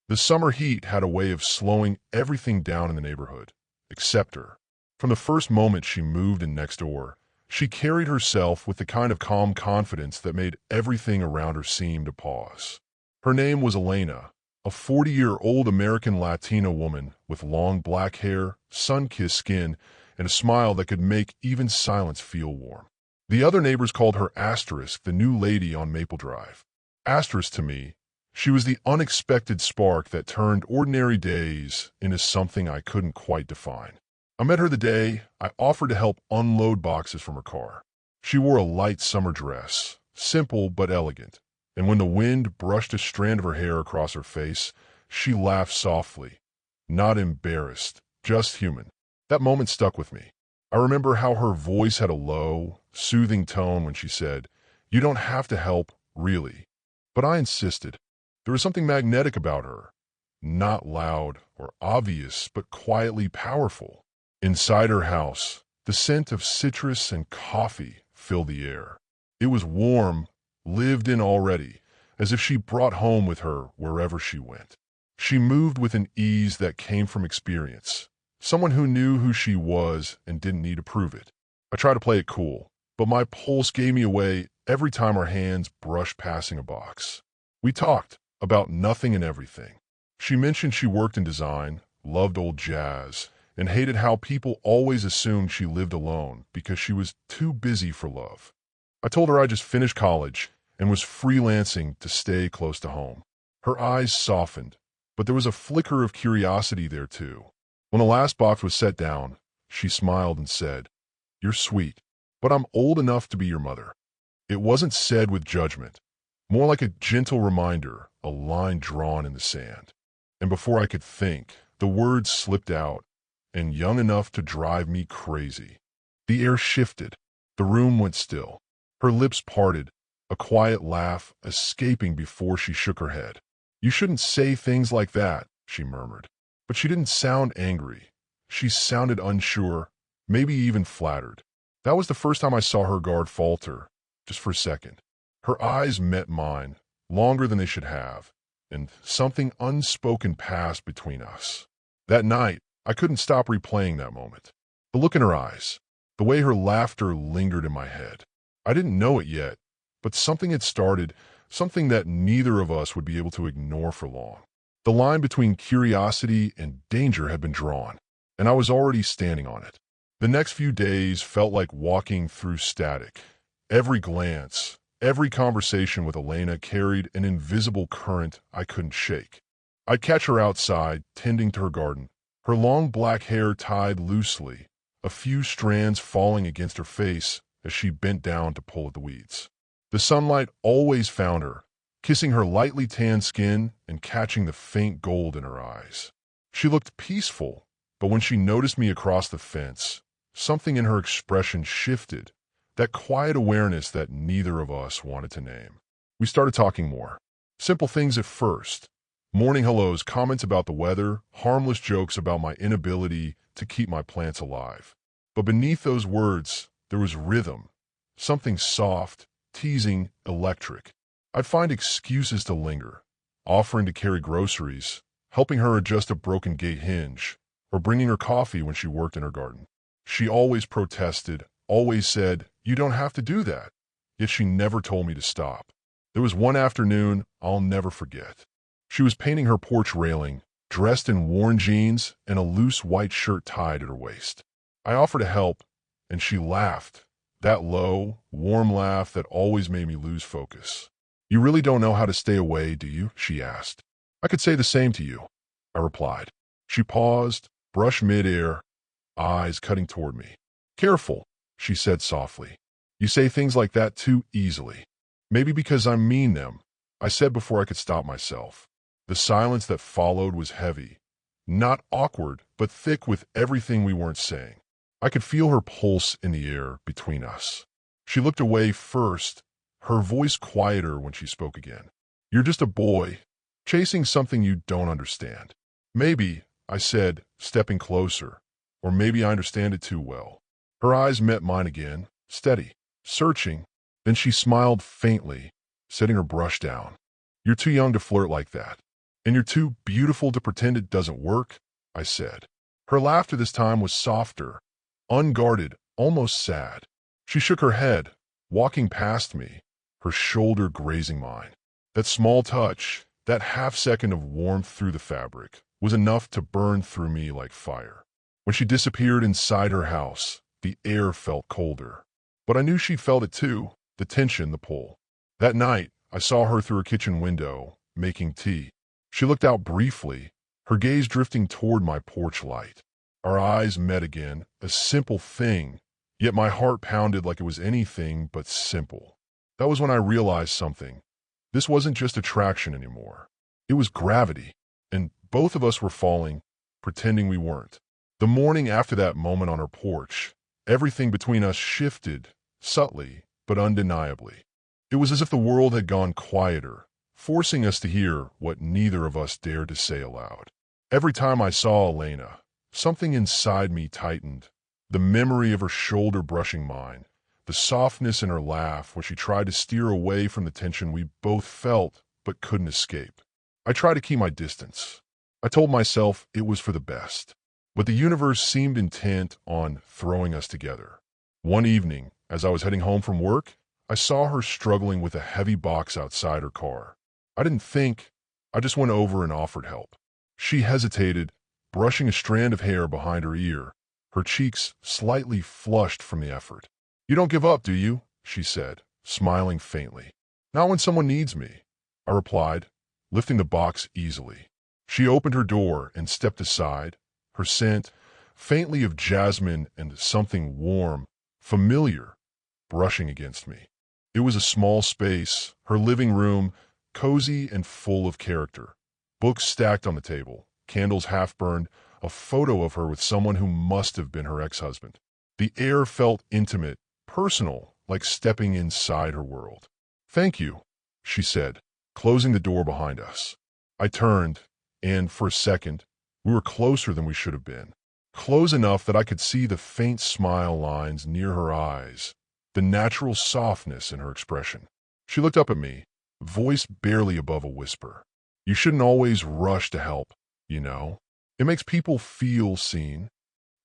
The summer heat had a way of slowing everything down in the neighborhood, except her. From the first moment she moved in next door, she carried herself with the kind of calm confidence that made everything around her seem to pause. Her name was Elena, a 40-year-old American Latina woman with long black hair, sun-kissed skin, and a smile that could make even silence feel warm. The other neighbors called her Asterisk, the new lady on Maple Drive. Asterisk to me, she was the unexpected spark that turned ordinary days into something I couldn't quite define. I met her the day I offered to help unload boxes from her car. She wore a light summer dress, simple but elegant, and when the wind brushed a strand of her hair across her face, she laughed softly, not embarrassed, just human. That moment stuck with me. I remember how her voice had a low, soothing tone when she said, "You don't have to help, really." But I insisted. There was something magnetic about her, not loud or obvious, but quietly powerful. Inside her house, the scent of citrus and coffee filled the air. It was warm, lived in already, as if she brought home with her wherever she went. She moved with an ease that came from experience, someone who knew who she was and didn't need to prove it. I tried to play it cool, but my pulse gave me away every time our hands brushed passing a box. We talked about nothing and everything. She mentioned she worked in design, loved old jazz, and hated how people always assumed she lived alone because she was too busy for love. I told her I just finished college and was freelancing to stay close to home. Her eyes softened, but there was a flicker of curiosity there too. When the last box was set down, she smiled and said, "You're sweet, but I'm old enough to be your mother." It wasn't said with judgment, more like a gentle reminder, a line drawn in the sand. And before I could think, the words slipped out, and young enough to drive me crazy. The air shifted. The room went still. Her lips parted, a quiet laugh escaping before she shook her head. "You shouldn't say things like that," she murmured. But she didn't sound angry. She sounded unsure, maybe even flattered. That was the first time I saw her guard falter, just for a second. Her eyes met mine, longer than they should have, and something unspoken passed between us. That night, I couldn't stop replaying that moment. The look in her eyes, the way her laughter lingered in my head. I didn't know it yet, but something had started, something that neither of us would be able to ignore for long. The line between curiosity and danger had been drawn, and I was already standing on it. The next few days felt like walking through static. Every glance, every conversation with Elena carried an invisible current I couldn't shake. I'd catch her outside, tending to her garden, her long black hair tied loosely, a few strands falling against her face as she bent down to pull at the weeds. The sunlight always found her, kissing her lightly tanned skin and catching the faint gold in her eyes. She looked peaceful, but when she noticed me across the fence, something in her expression shifted, that quiet awareness that neither of us wanted to name. We started talking more. Simple things at first. Morning hellos, comments about the weather, harmless jokes about my inability to keep my plants alive. But beneath those words, there was rhythm, something soft, teasing, electric. I'd find excuses to linger, offering to carry groceries, helping her adjust a broken gate hinge, or bringing her coffee when she worked in her garden. She always protested, always said, "You don't have to do that." Yet she never told me to stop. There was one afternoon I'll never forget. She was painting her porch railing, dressed in worn jeans and a loose white shirt tied at her waist. I offered to help, and she laughed, that low, warm laugh that always made me lose focus. "You really don't know how to stay away, do you?" she asked. "I could say the same to you," I replied. She paused, brushed midair, eyes cutting toward me. "Careful," she said softly. "You say things like that too easily." "Maybe because I mean them," I said before I could stop myself. The silence that followed was heavy, not awkward, but thick with everything we weren't saying. I could feel her pulse in the air between us. She looked away first, her voice quieter when she spoke again. "You're just a boy, chasing something you don't understand." "Maybe," I said, stepping closer, "or maybe I understand it too well." Her eyes met mine again, steady, searching. Then she smiled faintly, setting her brush down. "You're too young to flirt like that." And you're too beautiful to pretend it doesn't work, I said. Her laughter this time was softer, unguarded, almost sad. She shook her head, walking past me, her shoulder grazing mine. That small touch, that half-second of warmth through the fabric, was enough to burn through me like fire. When she disappeared inside her house, the air felt colder. But I knew she felt it too, the tension, the pull. That night, I saw her through her kitchen window, making tea. She looked out briefly, her gaze drifting toward my porch light. Our eyes met again, a simple thing, yet my heart pounded like it was anything but simple. That was when I realized something. This wasn't just attraction anymore. It was gravity, and both of us were falling, pretending we weren't. The morning after that moment on her porch, everything between us shifted, subtly but undeniably. It was as if the world had gone quieter, forcing us to hear what neither of us dared to say aloud. Every time I saw Elena, something inside me tightened. The memory of her shoulder brushing mine, the softness in her laugh where she tried to steer away from the tension we both felt but couldn't escape. I tried to keep my distance. I told myself it was for the best. But the universe seemed intent on throwing us together. One evening, as I was heading home from work, I saw her struggling with a heavy box outside her car. I didn't think, I just went over and offered help. She hesitated, brushing a strand of hair behind her ear, her cheeks slightly flushed from the effort. "You don't give up, do you?" she said, smiling faintly. "Not when someone needs me," I replied, lifting the box easily. She opened her door and stepped aside, her scent, faintly of jasmine and something warm, familiar, brushing against me. It was a small space, her living room, cozy and full of character. Books stacked on the table, candles half-burned, a photo of her with someone who must have been her ex-husband. The air felt intimate, personal, like stepping inside her world. "Thank you," she said, closing the door behind us. I turned, and for a second, we were closer than we should have been. Close enough that I could see the faint smile lines near her eyes, the natural softness in her expression. She looked up at me, voice barely above a whisper. "You shouldn't always rush to help, you know. It makes people feel seen."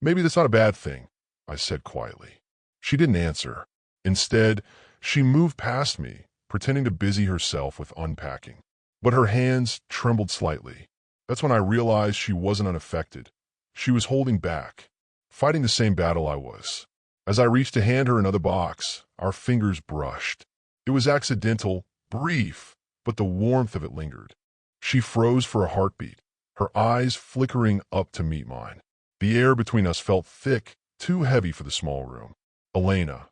"Maybe that's not a bad thing," I said quietly. She didn't answer. Instead, she moved past me, pretending to busy herself with unpacking. But her hands trembled slightly. That's when I realized she wasn't unaffected. She was holding back, fighting the same battle I was. As I reached to hand her another box, our fingers brushed. It was accidental, brief, but the warmth of it lingered. She froze for a heartbeat, her eyes flickering up to meet mine. The air between us felt thick, too heavy for the small room. "Elena,"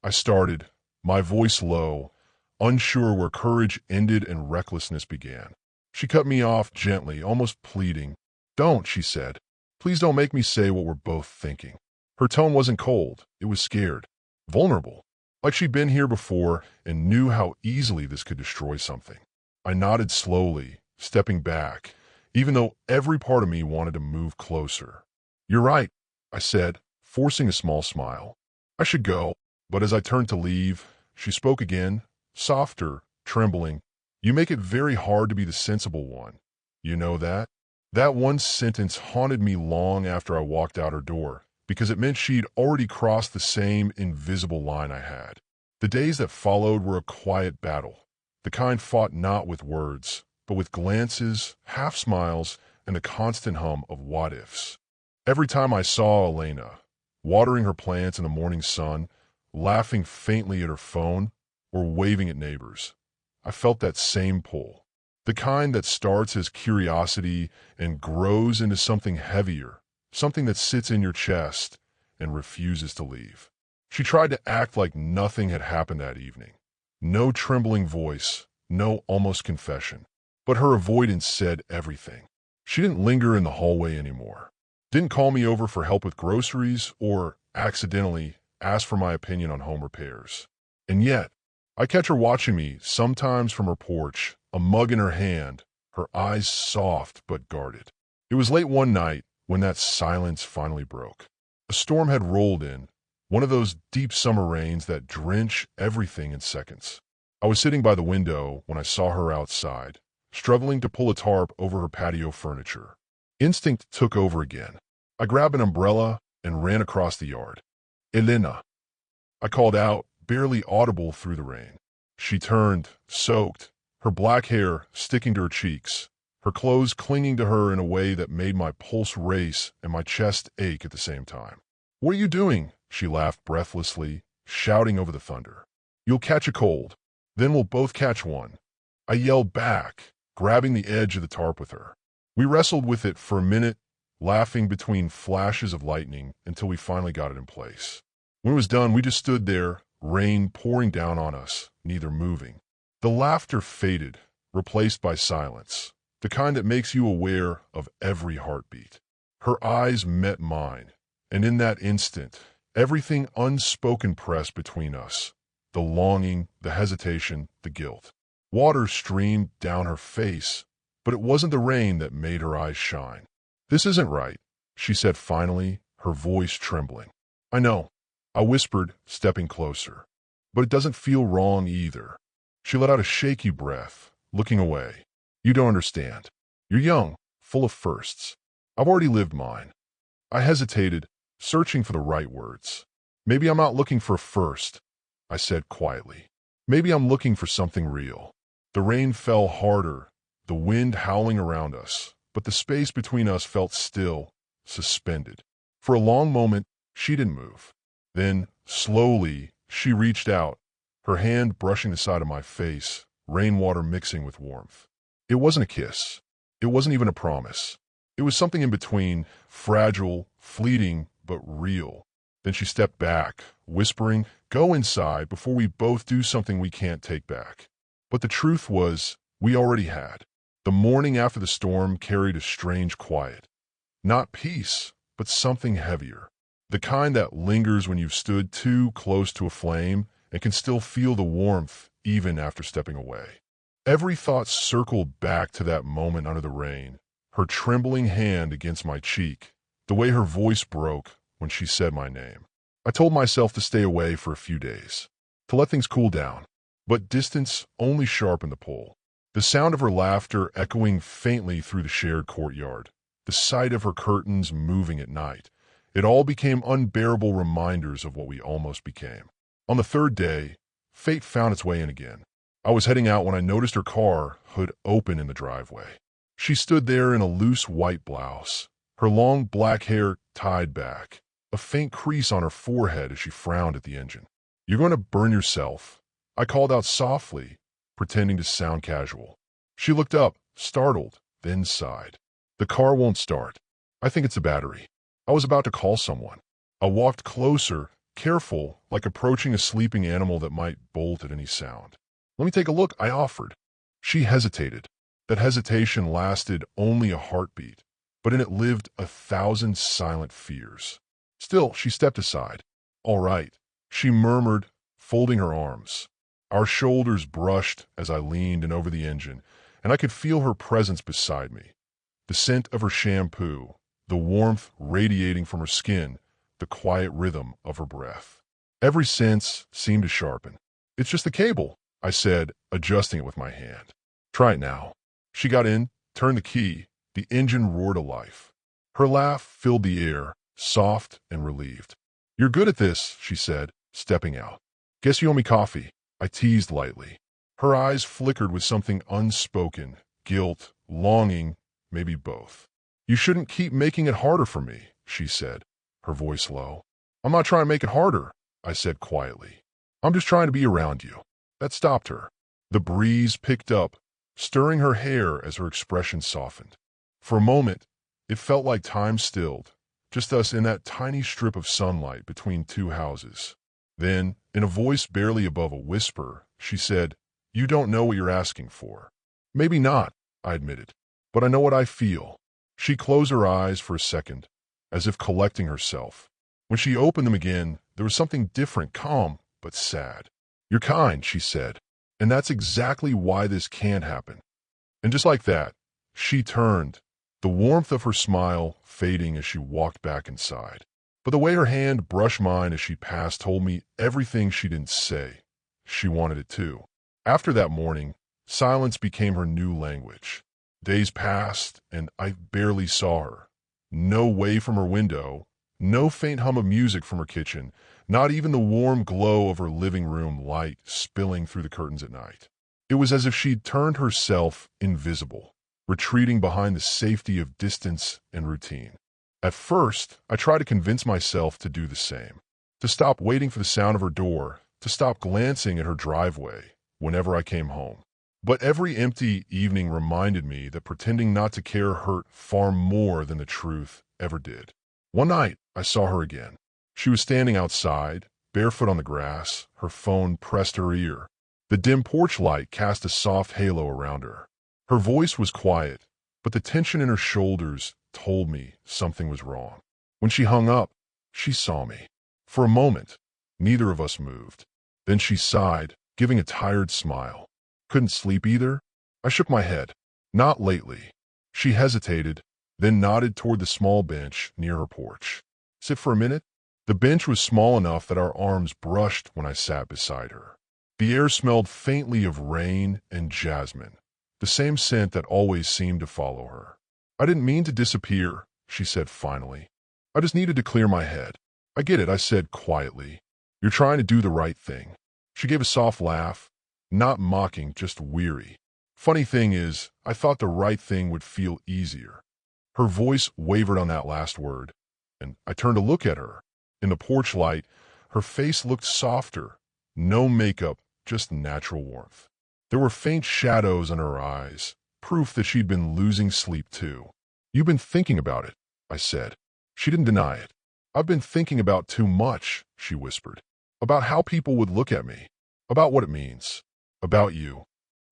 I started, my voice low, unsure where courage ended and recklessness began. She cut me off gently, almost pleading. "Don't," she said. "Please don't make me say what we're both thinking." Her tone wasn't cold, it was scared, vulnerable, like she'd been here before and knew how easily this could destroy something. I nodded slowly, stepping back, even though every part of me wanted to move closer. "You're right," I said, forcing a small smile. "I should go." But as I turned to leave, she spoke again, softer, trembling. "You make it very hard to be the sensible one. You know that?" That one sentence haunted me long after I walked out her door, because it meant she'd already crossed the same invisible line I had. The days that followed were a quiet battle, the kind fought not with words, but with glances, half-smiles, and the constant hum of what-ifs. Every time I saw Elena, watering her plants in the morning sun, laughing faintly at her phone, or waving at neighbors, I felt that same pull. The kind that starts as curiosity and grows into something heavier, something that sits in your chest and refuses to leave. She tried to act like nothing had happened that evening. No trembling voice, no almost confession. But her avoidance said everything. She didn't linger in the hallway anymore. Didn't call me over for help with groceries or accidentally ask for my opinion on home repairs. And yet, I catch her watching me, sometimes from her porch, a mug in her hand, her eyes soft but guarded. It was late one night when that silence finally broke. A storm had rolled in, one of those deep summer rains that drench everything in seconds. I was sitting by the window when I saw her outside, struggling to pull a tarp over her patio furniture. Instinct took over again. I grabbed an umbrella and ran across the yard. "Elena," I called out, barely audible through the rain. She turned, soaked, her black hair sticking to her cheeks, her clothes clinging to her in a way that made my pulse race and my chest ache at the same time. "What are you doing?" She laughed breathlessly, shouting over the thunder. "You'll catch a cold. Then we'll both catch one." I yelled back, grabbing the edge of the tarp with her. We wrestled with it for a minute, laughing between flashes of lightning until we finally got it in place. When it was done, we just stood there, rain pouring down on us, neither moving. The laughter faded, replaced by silence, the kind that makes you aware of every heartbeat. Her eyes met mine, and in that instant, everything unspoken pressed between us. The longing, the hesitation, the guilt. Water streamed down her face, but it wasn't the rain that made her eyes shine. "This isn't right," she said finally, her voice trembling. "I know," I whispered, stepping closer. "But it doesn't feel wrong either." She let out a shaky breath, looking away. "You don't understand. You're young, full of firsts. I've already lived mine." I hesitated, searching for the right words. "Maybe I'm not looking for a first," I said quietly. "Maybe I'm looking for something real." The rain fell harder, the wind howling around us, but the space between us felt still, suspended. For a long moment, she didn't move. Then, slowly, she reached out, her hand brushing the side of my face, rainwater mixing with warmth. It wasn't a kiss. It wasn't even a promise. It was something in between, fragile, fleeting, but real. Then she stepped back, whispering, "Go inside before we both do something we can't take back." But the truth was, we already had. The morning after the storm carried a strange quiet. Not peace, but something heavier. The kind that lingers when you've stood too close to a flame and can still feel the warmth even after stepping away. Every thought circled back to that moment under the rain, her trembling hand against my cheek, the way her voice broke when she said my name. I told myself to stay away for a few days, to let things cool down, but distance only sharpened the pull. The sound of her laughter echoing faintly through the shared courtyard, the sight of her curtains moving at night, it all became unbearable reminders of what we almost became. On the third day, fate found its way in again. I was heading out when I noticed her car hood open in the driveway. She stood there in a loose white blouse, her long black hair tied back, a faint crease on her forehead as she frowned at the engine. "You're going to burn yourself," I called out softly, pretending to sound casual. She looked up, startled, then sighed. "The car won't start. I think it's a battery." I was about to call someone. I walked closer, careful, like approaching a sleeping animal that might bolt at any sound. "Let me take a look," I offered. She hesitated. That hesitation lasted only a heartbeat, but in it lived 1,000 silent fears. Still, she stepped aside. "All right," she murmured, folding her arms. Our shoulders brushed as I leaned in over the engine, and I could feel her presence beside me. The scent of her shampoo, the warmth radiating from her skin, the quiet rhythm of her breath. Every sense seemed to sharpen. "It's just the cable," I said, adjusting it with my hand. "Try it now." She got in, turned the key. The engine roared to life. Her laugh filled the air, soft and relieved. "You're good at this," she said, stepping out. "Guess you owe me coffee," I teased lightly. Her eyes flickered with something unspoken, guilt, longing, maybe both. "You shouldn't keep making it harder for me," she said, her voice low. "I'm not trying to make it harder," I said quietly. "I'm just trying to be around you." That stopped her. The breeze picked up, stirring her hair as her expression softened. For a moment, it felt like time stilled, just us in that tiny strip of sunlight between two houses. Then, in a voice barely above a whisper, she said, "You don't know what you're asking for." "Maybe not," I admitted, "but I know what I feel." She closed her eyes for a second, as if collecting herself. When she opened them again, there was something different, calm, but sad. "You're kind," she said, "and that's exactly why this can't happen." And just like that, she turned, the warmth of her smile fading as she walked back inside. But the way her hand brushed mine as she passed told me everything she didn't say. She wanted it too. After that morning, Silence became her new language. Days passed, and I barely saw her. No wave from her window, no faint hum of music from her kitchen, not even the warm glow of her living room light spilling through the curtains at night. It was as if she'd turned herself invisible, retreating behind the safety of distance and routine. At first, I tried to convince myself to do the same, to stop waiting for the sound of her door, to stop glancing at her driveway whenever I came home. But every empty evening reminded me that pretending not to care hurt far more than the truth ever did. One night, I saw her again. She was standing outside, barefoot on the grass, her phone pressed to her ear. The dim porch light cast a soft halo around her. Her voice was quiet, but the tension in her shoulders told me something was wrong. When she hung up, she saw me. For a moment, neither of us moved. Then she sighed, giving a tired smile. Couldn't sleep either? I shook my head. Not lately. She hesitated, then nodded toward the small bench near her porch. Sit for a minute? The bench was small enough that our arms brushed when I sat beside her. The air smelled faintly of rain and jasmine, the same scent that always seemed to follow her. I didn't mean to disappear, she said finally. I just needed to clear my head. I get it, I said quietly. You're trying to do the right thing. She gave a soft laugh, not mocking, just weary. Funny thing is, I thought the right thing would feel easier. Her voice wavered on that last word, and I turned to look at her. In the porch light, her face looked softer. No makeup, just natural warmth. There were faint shadows on her eyes, proof that she'd been losing sleep too. You've been thinking about it, I said. She didn't deny it. I've been thinking about too much, she whispered. About how people would look at me. About what it means. About you.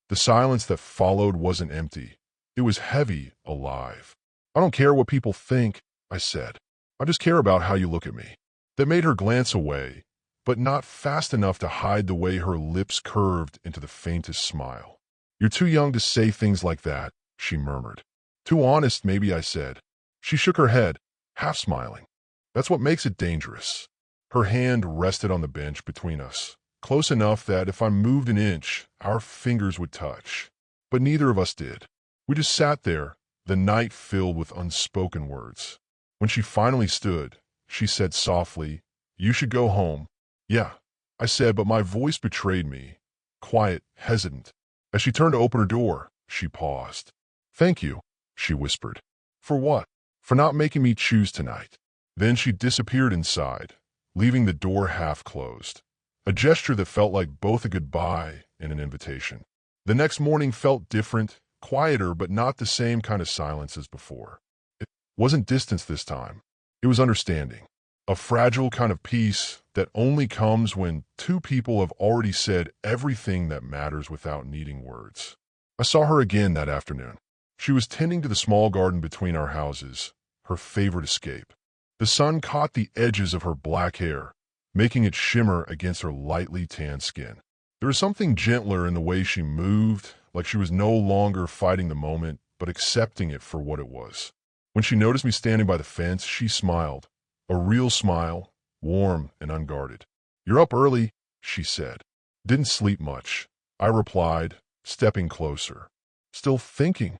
The silence that followed wasn't empty. It was heavy, alive. I don't care what people think, I said. I just care about how you look at me. That made her glance away, but not fast enough to hide the way her lips curved into the faintest smile. You're too young to say things like that, she murmured. Too honest, maybe, I said. She shook her head, half smiling. That's what makes it dangerous. Her hand rested on the bench between us, close enough that if I moved an inch, our fingers would touch. But neither of us did. We just sat there, the night filled with unspoken words. When she finally stood, she said softly, You should go home. Yeah, I said, but my voice betrayed me. Quiet, hesitant. As she turned to open her door, she paused. Thank you, she whispered. For what? For not making me choose tonight. Then she disappeared inside, leaving the door half closed. A gesture that felt like both a goodbye and an invitation. The next morning felt different, quieter, but not the same kind of silence as before. It wasn't distance this time. It was understanding. A fragile kind of peace that only comes when two people have already said everything that matters without needing words. I saw her again that afternoon. She was tending to the small garden between our houses, her favorite escape. The sun caught the edges of her black hair, making it shimmer against her lightly tanned skin. There was something gentler in the way she moved, like she was no longer fighting the moment, but accepting it for what it was. When she noticed me standing by the fence, she smiled. A real smile, warm and unguarded. You're up early, she said. Didn't sleep much, I replied, stepping closer. Still thinking?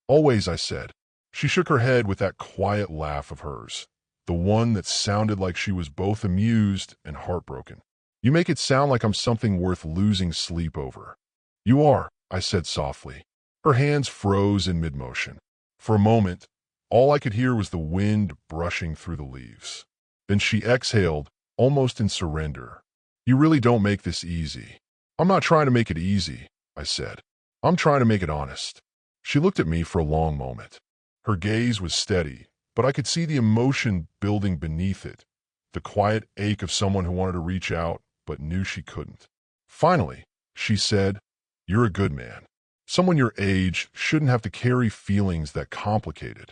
Always, I said. She shook her head with that quiet laugh of hers, the one that sounded like she was both amused and heartbroken. You make it sound like I'm something worth losing sleep over. You are, I said softly. Her hands froze in mid-motion. For a moment, all I could hear was the wind brushing through the leaves. Then she exhaled, almost in surrender. You really don't make this easy. I'm not trying to make it easy, I said. I'm trying to make it honest. She looked at me for a long moment. Her gaze was steady, but I could see the emotion building beneath it, the quiet ache of someone who wanted to reach out but knew she couldn't. Finally, she said, You're a good man. Someone your age shouldn't have to carry feelings that complicated.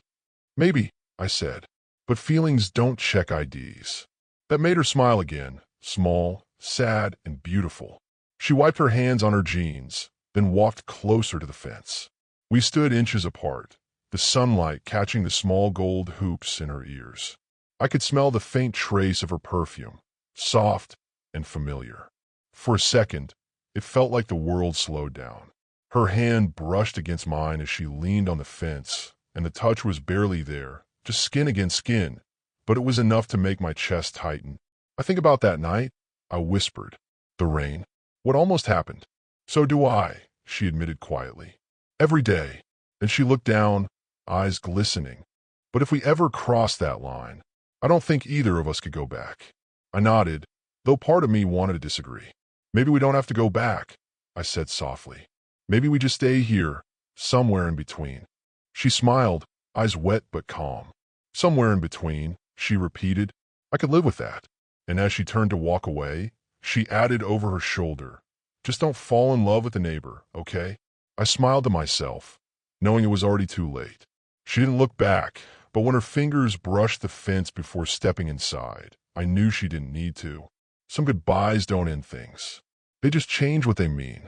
Maybe, I said, but feelings don't check IDs. That made her smile again, small, sad, and beautiful. She wiped her hands on her jeans, then walked closer to the fence. We stood inches apart, the sunlight catching the small gold hoops in her ears. I could smell the faint trace of her perfume, soft and familiar. For a second, it felt like the world slowed down. Her hand brushed against mine as she leaned on the fence, and the touch was barely there, just skin against skin, but it was enough to make my chest tighten. I think about that night, I whispered. The rain. What almost happened? So do I, she admitted quietly. Every day. Then she looked down, eyes glistening. But if we ever crossed that line, I don't think either of us could go back. I nodded, though part of me wanted to disagree. Maybe we don't have to go back, I said softly. Maybe we just stay here, somewhere in between. She smiled, eyes wet but calm. Somewhere in between, she repeated. I could live with that. And as she turned to walk away, she added over her shoulder, just don't fall in love with the neighbor, okay? I smiled to myself, knowing it was already too late. She didn't look back, but when her fingers brushed the fence before stepping inside, I knew she didn't need to. Some goodbyes don't end things. They just change what they mean.